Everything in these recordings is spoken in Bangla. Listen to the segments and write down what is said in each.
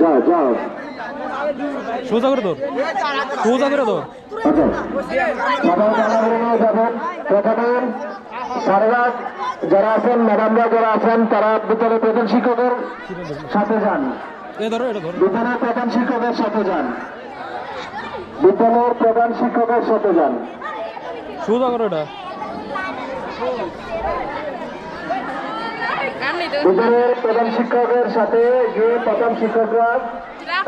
যাও যাও সোজা করে তোর সোজা করে তোর যারা আছেন ম্যাডামরা যারা আছেন তারা বিদ্যালয়ের প্রধান শিক্ষকের সাথে যান। বিদ্যালয়ের প্রধান শিক্ষকের সাথে যান। বিদ্যালয়ের প্রধান শিক্ষকের সাথে যান। সোজা করে এটা বিদ্যালয়ের প্রধান শিক্ষকের সাথে গিয়ে প্রধান শিক্ষকরা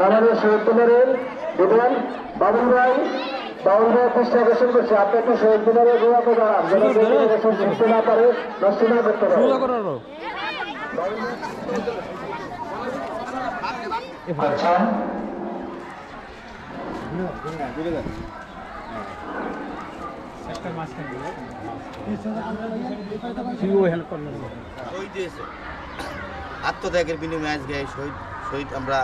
আমাদের শহীদ মিনারের দেবেন। বাবুল ভাই চেষ্টা আকর্ষণ করছে। আপনি একটু শহীদ মিনারের গোড়াতে দাঁড়ান, শিখতে না পারে, নষ্ট না করতে পারে। আত্মত্যাগের বিনিময়ে আজকে শহীদ আমরা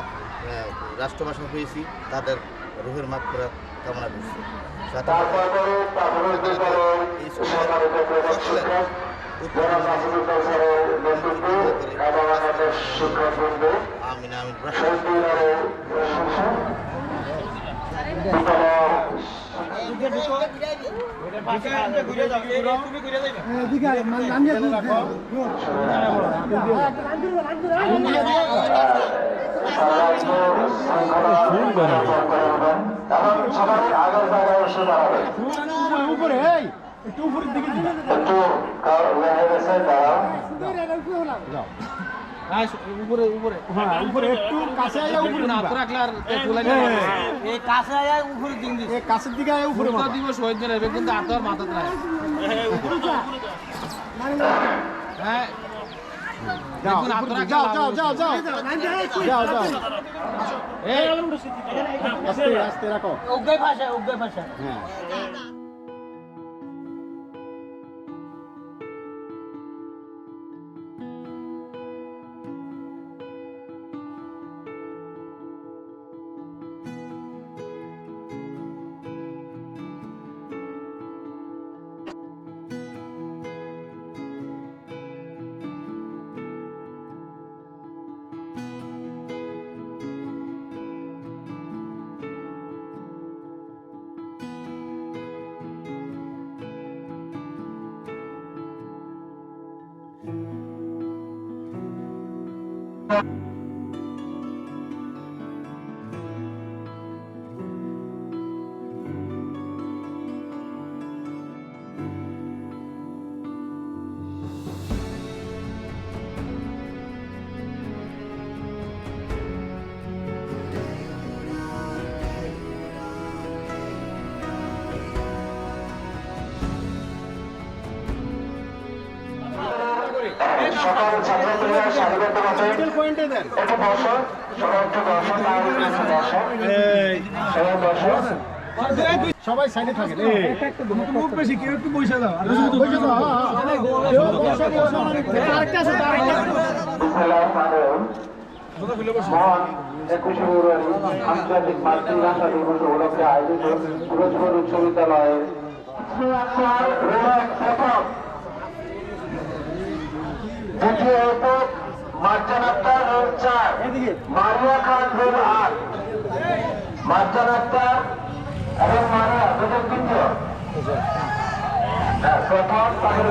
রাষ্ট্রভাষা পেয়েছি, তাদের রুহের মাগফিরাত কামনা করছি। আমিন আমিন। সবাই আগের জায়গায় এসে দাঁড়াবেন। উপরে একটু উপরের দিকে একটু উপরে উপরে হ্যাঁ উপরে একটু কাছে আয়া উপরে না তো রাখলে আর তোলাই না। এই কাছে আয়া উপরে দিন দিস। এই কাছের দিকে আয়া উপরে মাথা দিব শহীদ দিনের কিন্তু আতর মাথা রাখ। উপরে যা হ্যাঁ যাও যাও যাও যাও যাও যাও এই আস্তে আস্তে রাখো। উগ্গই ভাষা হ্যাঁ। সকল ছাত্রছাত্রীরা সারিবদ্ধভাবে একটু বসো, সবাই একটু বসো, সবাই সাইডে থাকেন। মুখ বেশি কেউ একটু বসে দাও, আন্তর্জাতিক মাতৃভাষা দিবস উপলক্ষে আয়োজিত সুরজপুর উচ্চ বিদ্যালয়ের দ্বিতীয় একক মার্জান আক্তার রোল 4, মারিয়া খান রোল 8। মার্জান আক্তার এবং মারিয়া দুজন তৃতীয়, প্রথম তাদের